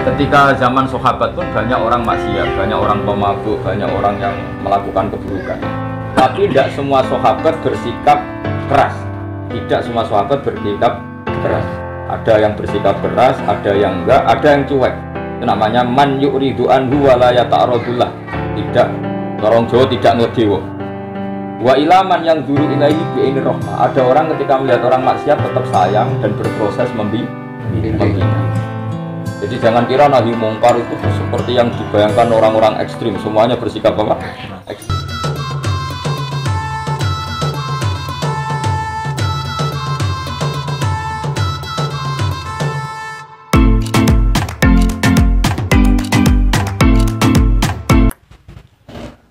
Ketika zaman sahabat pun banyak orang maksiat, banyak orang pemabuk, banyak orang yang melakukan keburukan. Tapi tidak semua sahabat bersikap keras. Tidak semua sahabat bersikap keras. Ada yang bersikap keras, ada yang enggak, ada yang cuek. Itu namanya man yu'ridu anhu wa la yata'radullah. Tidak, orang Jawa tidak ngedewo. Wa ilaman yang dulu ilaihi bi'ini rahmah. Ada orang ketika melihat orang maksiat tetap sayang dan berproses membina. Jadi jangan kira nahi mungkar itu seperti yang dibayangkan orang-orang ekstrim, semuanya bersikap apa? Ekstrim.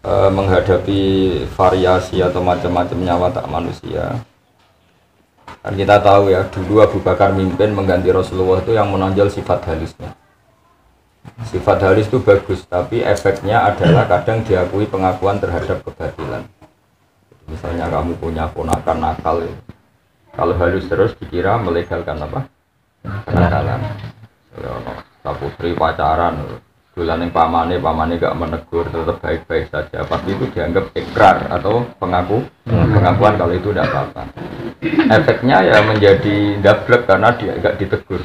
Menghadapi variasi atau macam-macamnya watak manusia. Dan kita tahu ya, dulu Abu Bakar mimpin mengganti Rasulullah itu yang menonjol sifat halusnya. Sifat halus itu bagus, tapi efeknya adalah kadang diakui pengakuan terhadap kebatilan. Misalnya kamu punya ponakan nakal, ya. Kalau halus terus dikira melegalkan apa? Kenakalan. Kalau putri pacaran, bulan yang pamane gak menegur, tetap baik-baik saja. Pasti itu dianggap ikrar atau pengakuan kalau itu tidak apa-apa. Efeknya ya menjadi dablek karena dia gak ditegur.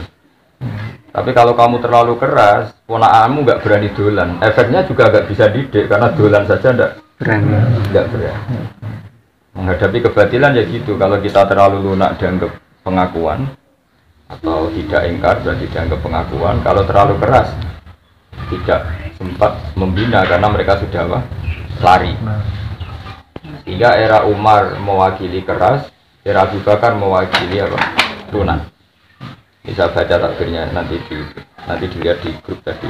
Tapi kalau kamu terlalu keras, ponakanmu gak berani dolan. Efeknya juga gak bisa didik karena dolan saja gak berani. Menghadapi kebatilan ya gitu. Kalau kita terlalu lunak dianggap pengakuan atau tidak ingkar berarti dianggap pengakuan. Kalau terlalu keras tidak sempat membina karena mereka sudah apa? Lari. Sehingga era Umar mewakili keras, era Abu Bakar mewakili apa? Lunak. Bisa baca takbirnya nanti dilihat di grup tadi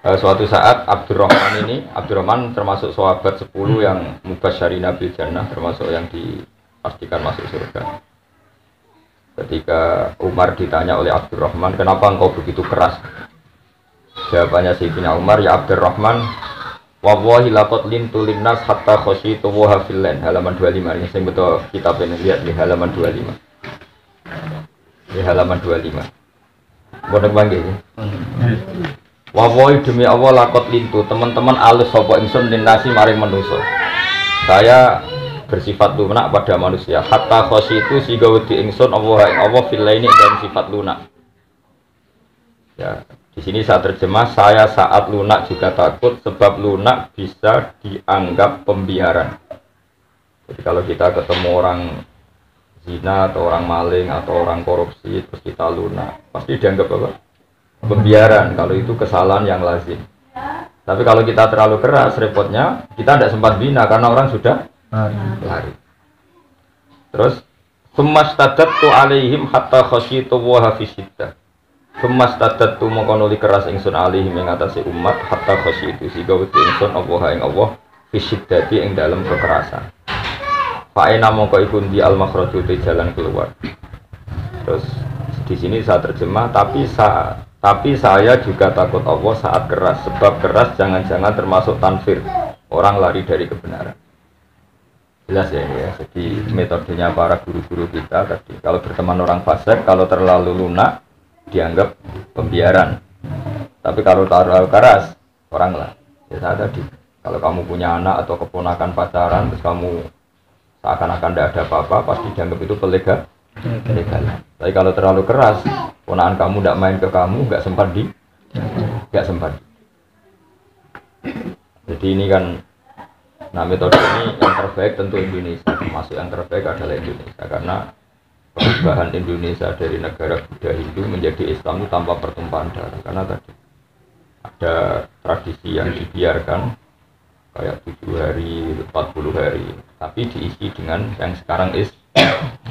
suatu saat Abdurrahman termasuk sahabat 10 yang mubasysyirina bil jannah, termasuk yang dipastikan masuk surga. Ketika Umar ditanya oleh Abdurrahman, kenapa engkau begitu keras? Jawabannya Sayyidina Umar, ya Abdurrahman, wallahi laqad lintu linnas hatta khasyitu wa filan. Halaman 25 ini saya betul kitab ini, lihat di halaman 25. Di halaman 25. Bodong bangge ya. Wallahi demi Allah laqad lintu, teman-teman alus sapa ingsun linnasi maring manusa. Saya bersifat lunak pada manusia. Hatta khasyitu sehingga wedi ingsun Allah filaini dan sifat lunak. Ya, di sini saya terjemah, saya saat lunak juga takut sebab lunak bisa dianggap pembiaran. Jadi kalau kita ketemu orang zina atau orang maling atau orang korupsi terus kita lunak, pasti dianggap apa? Pembiaran. Kalau itu kesalahan yang lazim. Tapi kalau kita terlalu keras, repotnya kita tidak sempat bina karena orang sudah lari. Terus sumastadatu alaihim hatta khasyitu wa hafiziddah. Sumastadatu mongkonuli keras ingsun alaihim ing atase umat hatta khasyitu sehingga wedi ingsun Allah fisiddati ing dalam kekerasan. Fa'ina mongko iku di al-makhraju jalan keluar. Terus di sini saya terjemah tapi saya juga takut Allah saat keras, sebab keras jangan-jangan termasuk tanfir, orang lari dari kebenaran. Jelas ya ini ya. Jadi metodenya para guru-guru kita tadi, kalau berteman orang fasik, kalau terlalu lunak dianggap pembiaran. Tapi kalau terlalu keras, orang lah. Ya saya tadi, kalau kamu punya anak atau keponakan pacaran, terus kamu seakan-akan tidak ada apa-apa, pasti dianggap itu pelegalan. Tapi kalau terlalu keras, ponakan kamu tidak main ke kamu, nggak sempat. Jadi ini kan, nah metode ini yang terbaik tentu Indonesia, termasuk yang terbaik adalah Indonesia karena perubahan Indonesia dari negara Buddha Hindu menjadi Islam itu tanpa pertumpahan darah. Karena tadi ada tradisi yang dibiarkan kayak 7 hari, 40 hari, tapi diisi dengan yang sekarang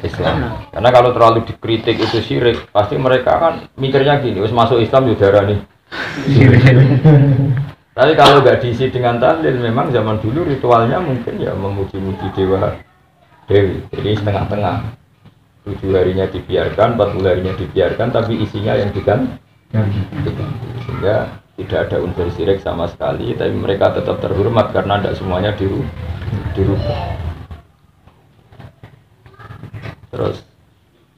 Islam. Karena kalau terlalu dikritik itu syirik, pasti mereka kan mikirnya gini, wis masuk Islam udara nih. Tapi kalau nggak diisi dengan tahlil, memang zaman dulu ritualnya mungkin ya memuji-muji dewa dewi, jadi setengah-tengah. 7 harinya dibiarkan, 40 harinya dibiarkan, tapi isinya yang diganti. Sehingga tidak ada unsur syirik sama sekali, tapi mereka tetap terhormat karena tidak semuanya dirubah. Terus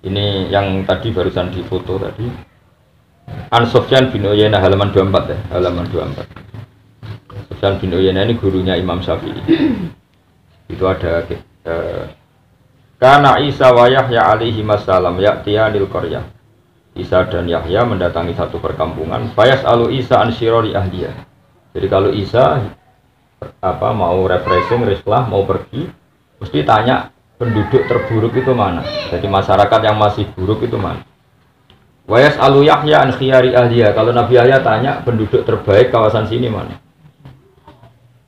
ini yang tadi barusan difoto tadi, An Sufyan bin Uyainah halaman 24 ya, halaman 24. Sufyan bin Uyainah ini gurunya Imam Syafi'i. Itu ada Kana Isa wa Yahya alaihi wassalam ya'tiyanil qaryah. Isa dan Yahya mendatangi satu perkampungan. Fayas alu Isa an syirori ahliya. Jadi kalau Isa mau refreshing, rislah, mau pergi, mesti tanya penduduk terburuk itu mana. Jadi masyarakat yang masih buruk itu mana. Wayas alu Yahya an khiyari ahliya. Kalau Nabi Yahya tanya penduduk terbaik kawasan sini mana.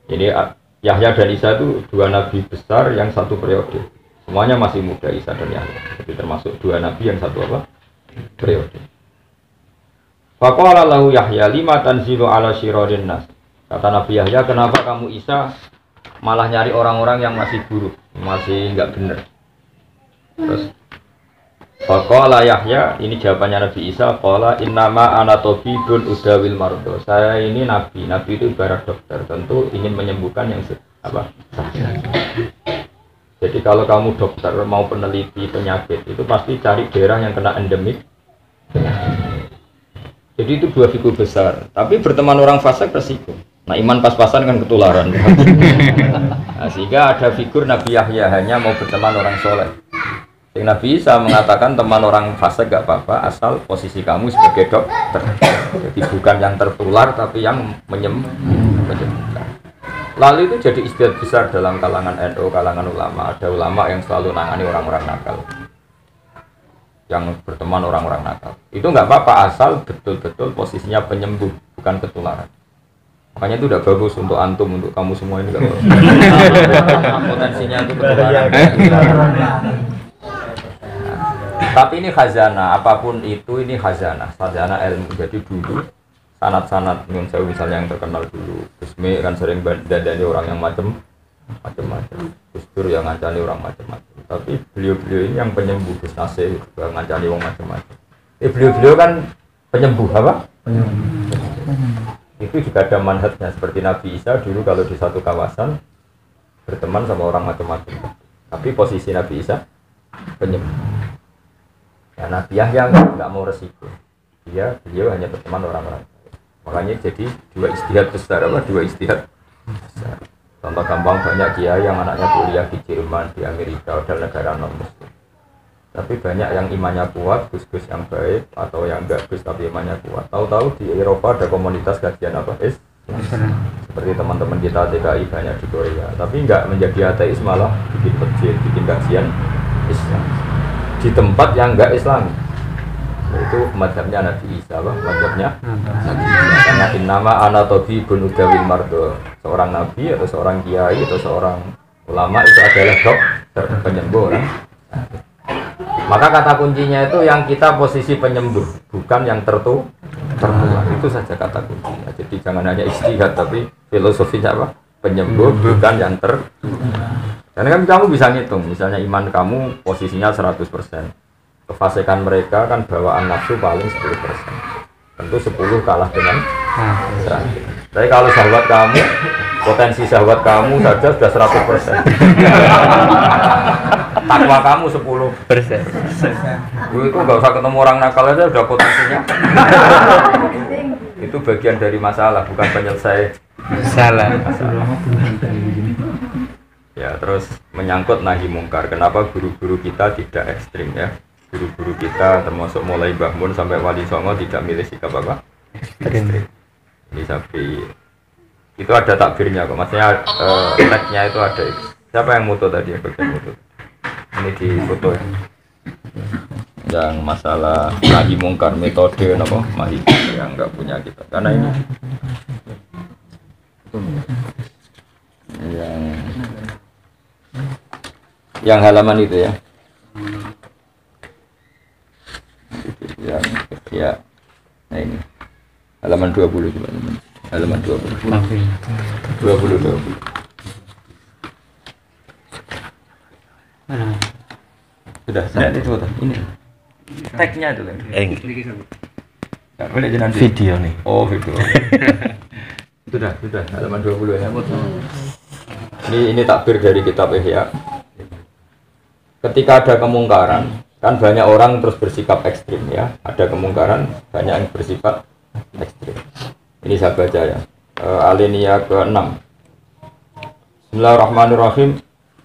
Ini Yahya dan Isa itu dua nabi besar yang satu periode. Semuanya masih muda, Isa dan Yahya. Jadi termasuk dua nabi yang satu periode. Faqala lahu Yahya lima tanzilu ala syiradin nas. Kata Nabi Yahya, kenapa kamu Isa malah nyari orang-orang yang masih buruk, masih enggak benar. Terus faqala Yahya, ini jawabannya Nabi Isa, qala innama ana tabibun udawil mardo. Saya ini nabi itu ibarat dokter, tentu ingin menyembuhkan yang sakit. Jadi kalau kamu dokter mau peneliti penyakit itu pasti cari daerah yang kena endemik. Jadi itu dua figur besar. Tapi berteman orang fasik resiko. Nah iman pas-pasan kan ketularan. Nah, sehingga ada figur Nabi Yahya hanya mau berteman orang soleh. Yang Nabi Isa mengatakan teman orang fasik gak apa-apa asal posisi kamu sebagai dokter. Jadi bukan yang tertular tapi yang menyembuhkan. Lalu itu jadi istiadat besar dalam kalangan NU, kalangan ulama. Ada ulama yang selalu nangani orang-orang nakal, yang berteman orang-orang nakal. Itu nggak apa-apa asal betul-betul posisinya penyembuh, bukan ketularan. Makanya itu udah bagus untuk antum, untuk kamu semua ini nggak bagus. Potensinya itu ketularan. Tapi ini khazanah, apapun itu ini khazanah ilmu. Jadi dulu sanad-sanad nyun sewu misalnya yang terkenal dulu Gusmi kan sering dandani orang yang macam-macam, Gus Dur yang ngancani orang macam-macam. Tapi beliau-beliau ini yang penyembuh, Gus Nasir juga ngancani orang macam-macam. Beliau-beliau kan penyembuh apa? Itu juga ada manhajnya seperti Nabi Isa dulu kalau di satu kawasan berteman sama orang macam-macam. Tapi posisi Nabi Isa penyembuh. Ya, Nabi Yahya nggak mau resiko. Beliau hanya berteman orang-orang. Makanya jadi dua istihad besar. Contoh gampang banyak kiai yang anaknya kuliah di Jerman, di Amerika, dan negara non muslim. Tapi banyak yang imannya kuat, gus-gus yang baik atau yang enggak gus tapi imannya kuat. Tahu-tahu di Eropa ada komunitas kajian seperti teman-teman kita TKI banyak di Korea. Tapi enggak menjadi ateis, malah bikin masjid, bikin kajian Islam di tempat yang enggak Islam. Itu mazhabnya Nabi Isa, mazhabnya Nabi Isa. Karena innama ana tabibun udawil mardo. Seorang nabi atau seorang kiai atau seorang ulama itu adalah dokter penyembuh orang. Maka kata kuncinya itu yang kita posisi penyembuh, bukan yang tertular. Itu saja kata kuncinya. Jadi jangan hanya istihad tapi filosofinya apa? Penyembuh bukan yang Karena kan kamu bisa ngitung, misalnya iman kamu posisinya 100%. Kefasikan mereka kan bawaan nafsu paling 10%. Tentu 10 kalah dengan 100. Tapi kalau syahwat kamu, potensi syahwat kamu saja sudah 100%. Takwa kamu 10%. Itu nggak usah ketemu orang nakal aja udah potensinya. Itu bagian dari masalah, bukan penyelesai masalah. Ya, terus menyangkut nahi mungkar. Kenapa guru-guru kita tidak ekstrim ya? Guru-guru kita termasuk mulai Mbah Mun sampai Wali Songo tidak milih sikap apa? Ekstrim. Ini sampai itu ada takbirnya kok. Maksudnya tagnya itu ada. Siapa yang moto tadi? Bagian moto. Ini di foto ya. Yang masalah nahi mungkar metode apa? Mahir yang enggak punya kita. Karena ini yang halaman itu ya. Ya, nah ini halaman 20 coba teman. Halaman 20. 20. Sudah, saya itu foto. Ini. Tagnya itu kan. Ya, boleh jangan video nih. Oh, video. Sudah, halaman 20 ya. Ini takbir dari kitab Ihya. Ketika ada kemungkaran, Kan banyak orang terus bersikap ekstrim ya. Ada kemungkaran, banyak yang bersifat ekstrim. Ini saya baca ya. Alinea ke-6. Bismillahirrahmanirrahim.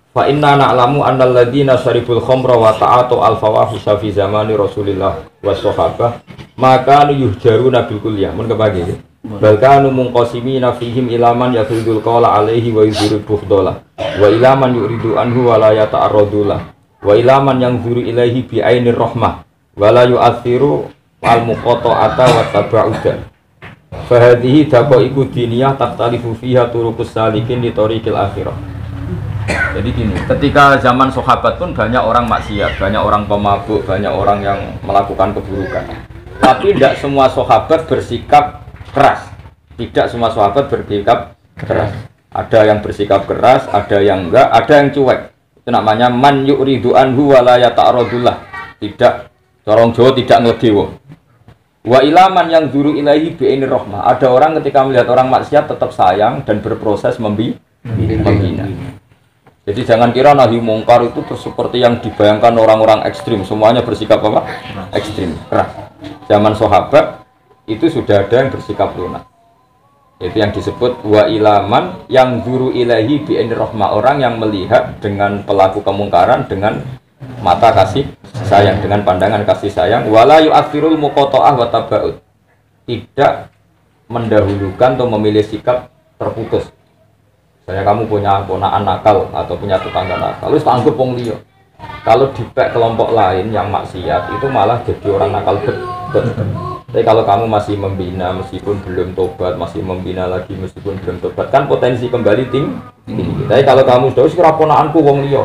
Fa inna na'lamu annal ladzina syaribul khamra wa ta'atu al-fawahisha fi zamani Rasulillah was sahabah maka yuhjaruna bil kulliyah. Mun kepagi. Bal kanu munqasimina fihim ilaman yafidul qawla alaihi wa yuzuru bukhdola wa ilaman yuridu anhu wa la yata'arradulah wa ilaman yang zuru ilaihi bi ainir rahmah wa la yu'athiru al muqata'ata wa tabaudan fa hadhihi daqaiqu diniyah tahtalifu fiha turuqus salikin li tariqil akhirah. Jadi gini, ketika zaman sahabat pun banyak orang maksiat, banyak orang pemabuk, banyak orang yang melakukan keburukan. Tapi tidak semua sahabat bersikap keras. Tidak semua sahabat bersikap keras. Ada yang bersikap keras, ada yang enggak, ada yang cuek. Itu namanya man yuridu anhu wa la yata'arradullah. Tidak corong Jawa tidak ngledewo. Wa ilaman yang zuru ilaihi bi ainir rahmah. Ada orang ketika melihat orang maksiat tetap sayang dan berproses membina. Jadi jangan kira nahi mungkar itu seperti yang dibayangkan orang-orang ekstrim. Semuanya bersikap apa? Ekstrim, keras. Zaman sahabat itu sudah ada yang bersikap lunak. Itu yang disebut wa ilaman yang zuru ilaihi bi ainir rahmah. Orang yang melihat dengan pelaku kemungkaran dengan mata kasih sayang, dengan pandangan kasih sayang. Wala yu'athirul muqata'ah wa tabaud. Tidak mendahulukan atau memilih sikap terputus. Misalnya kamu punya ponakan nakal atau punya tetangga nakal, lu anggap wong liya. Kalau dipek kelompok lain yang maksiat itu malah jadi orang nakal betul. Tapi kalau kamu masih membina meskipun belum tobat, masih membina lagi meskipun belum tobat, kan potensi kembali tinggi. Tapi kalau kamu sudah kira ponakanku wong liya,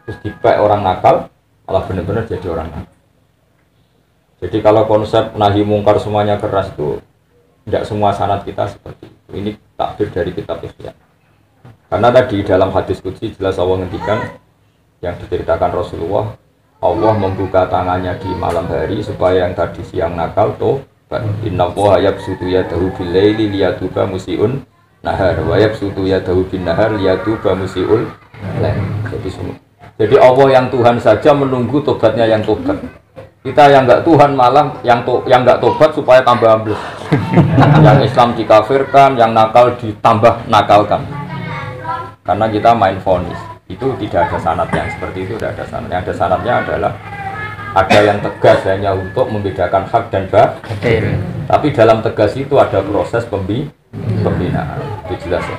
terus dipek orang nakal, malah benar-benar jadi orang nakal. Jadi kalau konsep nahi mungkar semuanya keras itu tidak semua sanad kita seperti itu. Ini takbir dari kitab Ihya. Karena tadi dalam hadis qudsi jelas Allah ngendikan yang diceritakan Rasulullah, Allah membuka tangannya di malam hari supaya yang tadi siang nakal tobat. Innallaha yabsutu yadahu bil laili liyatuba musiiun nahar wa yabsutu yadahu bin nahar liyatuba musiiul lail. Jadi Allah yang Tuhan saja menunggu tobatnya yang tobat. Kita yang enggak Tuhan malah yang enggak tobat supaya tambah ambles. Yang Islam dikafirkan, yang nakal ditambah nakalkan. Karena kita main vonis, itu tidak ada sanad yang seperti itu, tidak ada sanad. Yang ada sanadnya adalah ada yang tegas hanya untuk membedakan hak dan batil. Tapi dalam tegas itu ada proses pembinaan, itu jelas ya.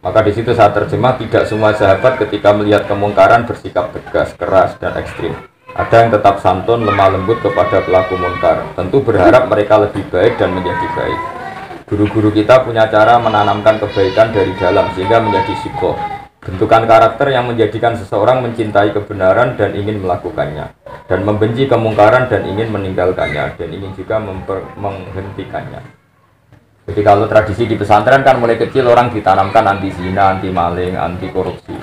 Maka di situ saya terjemah tidak semua sahabat ketika melihat kemungkaran bersikap tegas, keras dan ekstrim. Ada yang tetap santun, lemah lembut kepada pelaku mungkar. Tentu berharap mereka lebih baik dan menjadi baik. Guru-guru kita punya cara menanamkan kebaikan dari dalam sehingga menjadi sikoh, bentukan karakter yang menjadikan seseorang mencintai kebenaran dan ingin melakukannya, dan membenci kemungkaran dan ingin meninggalkannya, dan ingin juga menghentikannya. Jadi kalau tradisi di pesantren kan mulai kecil orang ditanamkan anti zina, anti maling, anti korupsi.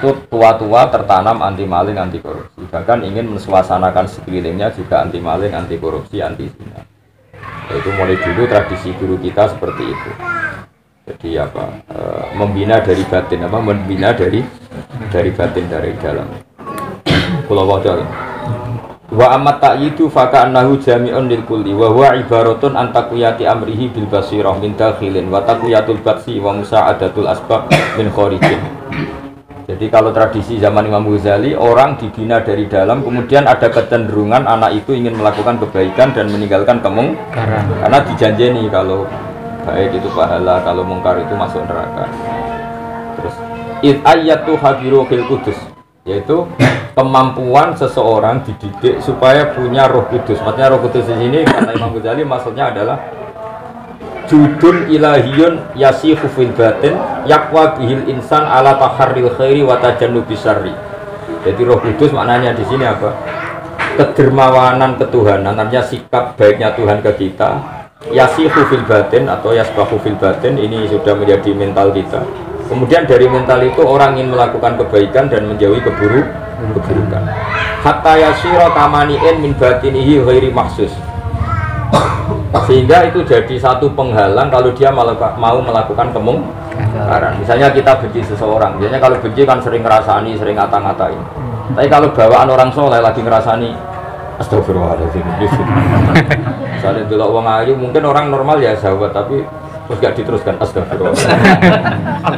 Itu tua-tua tertanam anti maling, anti korupsi. Bahkan ingin mensuasanakan sekelilingnya juga anti maling, anti korupsi, anti zina. Itu mulai dulu tradisi guru kita seperti itu. Jadi membina dari batin, membina dari batin, dari dalam. Kula waca. Wa amat ta'yidu fa ka'annahu jami'un lil kulli wa huwa ibaratun an taqwiyati amrihi bil basirah min dakhilin wa taqwiyatul batsi wa musa'adatul asbab min kharijin. Jadi kalau tradisi zaman Imam Ghazali, orang dibina dari dalam, kemudian ada kecenderungan anak itu ingin melakukan kebaikan dan meninggalkan kemungkaran. Karena dijanjeni kalau baik itu pahala, kalau mungkar itu masuk neraka. Terus ayatu habiru fil qudus, yaitu kemampuan seseorang dididik supaya punya roh kudus. Maksudnya roh kudus di sini kata Imam Ghazali maksudnya adalah judun ilahiyun yasihu fil batin yakwa bihil insan ala taharril khairi wa tajannubi syarri. Jadi roh kudus maknanya di sini apa? Kedermawanan ketuhanan, artinya sikap baiknya Tuhan ke kita. Yasihu fil batin atau yasbahu fil batin, ini sudah menjadi mental kita. Kemudian dari mental itu orang ingin melakukan kebaikan dan menjauhi keburukan. Hatta yasira tamani'in min batinihi ghairi maksus. Sehingga itu jadi satu penghalang kalau dia mau melakukan kemungkaran. Misalnya kita benci seseorang, biasanya kalau benci kan sering ngerasani, sering ngata-ngatain. Tapi kalau bawaan orang soleh lagi ngerasani astagfirullahaladzim. Misalnya delok wong ayu mungkin orang normal ya sahabat tapi terus gak diteruskan astagfirullah.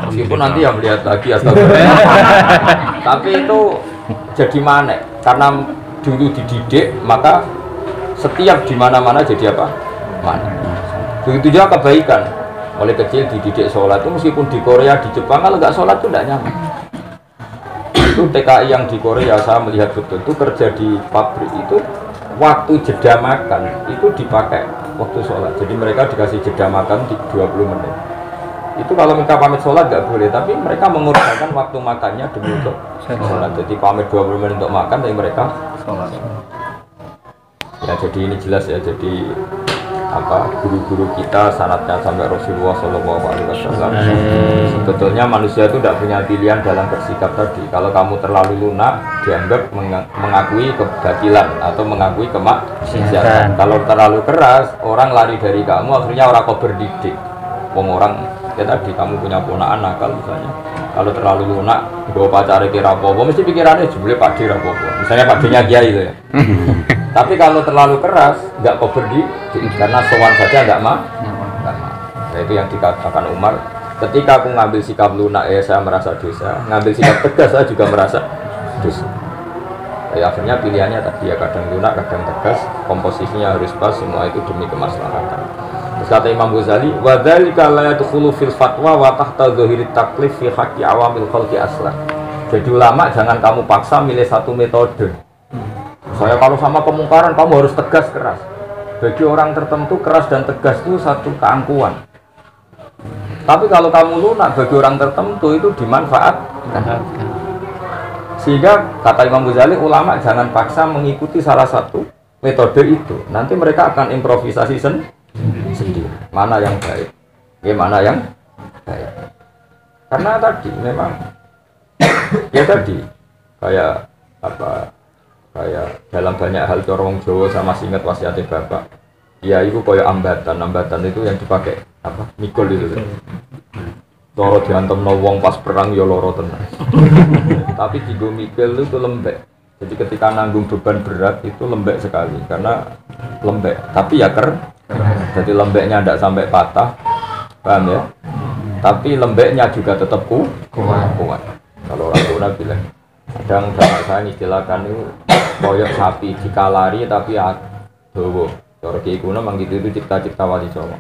Meskipun nanti yang melihat lagi astagfirullah. Tapi itu jadi manek karena dulu dididik maka setiap di mana-mana jadi apa? Manek. Begitu juga kebaikan. Mulai kecil dididik sholat itu meskipun di Korea, di Jepang kalau nggak sholat itu tidak nyaman. Itu TKI yang di Korea saya melihat betul itu kerja di pabrik itu waktu jeda makan itu dipakai waktu sholat. Jadi mereka dikasih jeda makan di 20 menit. Itu kalau minta pamit sholat nggak boleh, tapi mereka mengorbankan waktu makannya demi untuk sholat. Jadi pamit 20 menit untuk makan, tapi mereka sholat. Ya jadi ini jelas ya. Jadi apa guru-guru kita sanadnya sampai Rasulullah SAW. Sebetulnya manusia itu tidak punya pilihan dalam bersikap tadi. Kalau kamu terlalu lunak dianggap mengakui kebatilan atau mengakui kemaksiatan. Kalau terlalu keras orang lari dari kamu, akhirnya orang kau berdidik. Orang ya tadi kamu punya ponakan nakal misalnya. Kalau terlalu lunak bawa pacar kira apa, mesti pikirannya jumlah Pak D rapopo. Misalnya Pak D-nya kiai itu ya. Tapi kalau terlalu keras, nggak kober karena sowan saja nggak mah. Nah itu yang dikatakan Umar. Ketika aku ngambil sikap lunak, saya merasa dosa. Ngambil sikap tegas, saya juga merasa dosa. Ya, akhirnya pilihannya tadi ya kadang lunak, kadang tegas. Komposisinya harus pas. Semua itu demi kemaslahatan. Terus kata Imam Ghazali, wadzalika la yadkhulu fil fatwa wa tahta dhahirit taklif fi haqqi awamil khalqi aslan. Jadi ulama jangan kamu paksa milih satu metode. Saya kalau sama kemungkaran kamu harus tegas keras. Bagi orang tertentu keras dan tegas itu satu keangkuhan. Tapi kalau kamu lunak bagi orang tertentu itu dimanfaatkan. Sehingga kata Imam Ghazali ulama jangan paksa mengikuti salah satu metode itu. Nanti mereka akan improvisasi sendiri. Mana yang baik? Mana yang baik? Karena tadi memang ya tadi kayak apa? Kayak dalam banyak hal corong Jawa sama singet wasiatnya bapak ya itu kayak ambatan itu yang dipakai apa mikul itu loro diantem wong pas perang ya loro tenan tapi tigo mikul itu lembek jadi ketika nanggung beban berat itu lembek sekali karena lembek tapi ya jadi lembeknya tidak sampai patah paham ya tapi lembeknya juga tetap kuat kalau orang tua bilang kadang saya istilahkan itu koyok sapi jika lari tapi dowo cara kiai kuno memang gitu itu cipta-cipta wali Jawa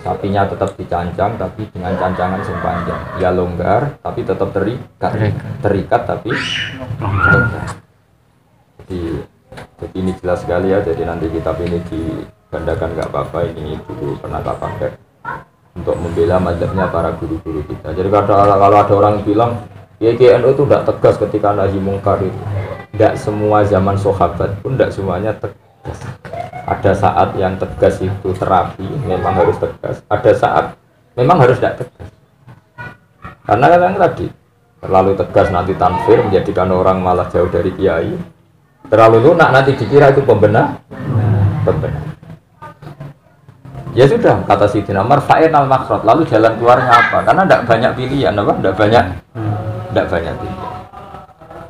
sapinya tetap dicancang tapi dengan cancangan yang panjang ya longgar tapi tetap terikat tapi longgar jadi ini jelas sekali ya jadi nanti kitab ini digandakan nggak apa-apa ini dulu pernah tak pakai untuk membela mazhabnya para guru-guru kita jadi kalau ada orang bilang YKNU itu tidak tegas ketika nahi mungkar itu. Tidak semua zaman sahabat pun tidak semuanya tegas. Ada saat yang tegas itu terapi, memang harus tegas. Ada saat memang harus tidak tegas. Karena kan tadi terlalu tegas nanti tanfir menjadikan orang malah jauh dari kiai. Terlalu lunak nanti dikira itu pembenar. Ya sudah kata Sayyidina Umar fa'inal makhrat lalu jalan keluarnya apa? Karena tidak banyak pilihan apa? Tidak banyak pilihan.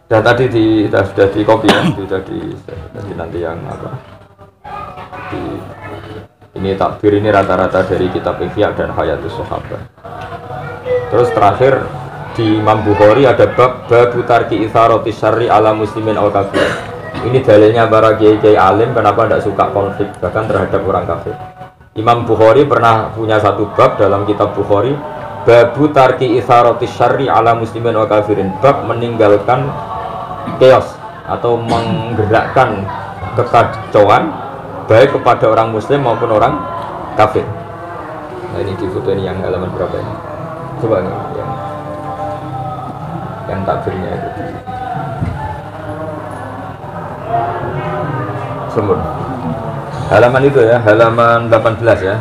Dan tadi sudah di copy ya, sudah di nanti yang apa? Ini takbir ini rata-rata dari kitab Ihya dan Hayatus Sahabat. Terus terakhir di Imam Bukhari ada bab tarki itharati syarri ala muslimin al kafir. Ini dalilnya para kiai alim kenapa tidak suka konflik bahkan terhadap orang kafir. Imam Bukhari pernah punya satu bab dalam kitab Bukhari babu tarki itharati syarri ala muslimin wa kafirin bab meninggalkan chaos atau menggerakkan kekacauan baik kepada orang muslim maupun orang kafir. Nah ini di foto ini yang halaman berapa ini? Coba nih yang takbirnya itu sumber halaman itu ya, halaman 18 ya.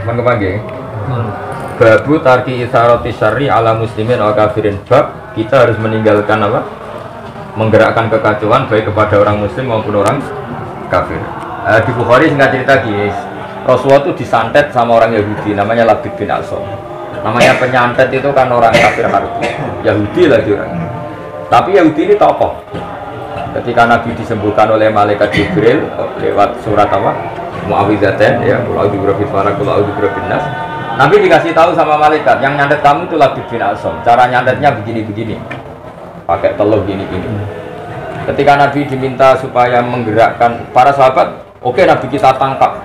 Mengkepanggih babu tarki isarati syarri ala muslimin wa kafirin bab kita harus meninggalkan apa? Menggerakkan kekacauan baik kepada orang muslim maupun orang kafir. Di Bukhari singkat cerita guys, Rasulullah itu disantet sama orang Yahudi namanya Labid bin Al-Som. Namanya penyantet itu kan orang kafir harbi, Yahudi lagi orang. Tapi Yahudi ini tokoh. Ketika Nabi disembuhkan oleh malaikat Jibril lewat surat apa? Muawwidzatain ya, qul a'udzu birabbil falaq, qul a'udzu birabbin nas. Nabi dikasih tahu sama malaikat, yang nyantet kamu itu Labid bin Asam. Cara nyantetnya begini-begini. Pakai telur gini-gini. Ketika Nabi diminta supaya menggerakkan para sahabat, oke Nabi kita tangkap.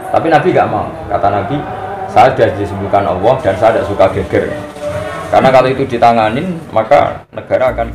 Tapi Nabi gak mau. Kata Nabi, saya sudah disembuhkan Allah dan saya tidak suka geger. Karena kalau itu ditanganin, maka negara akan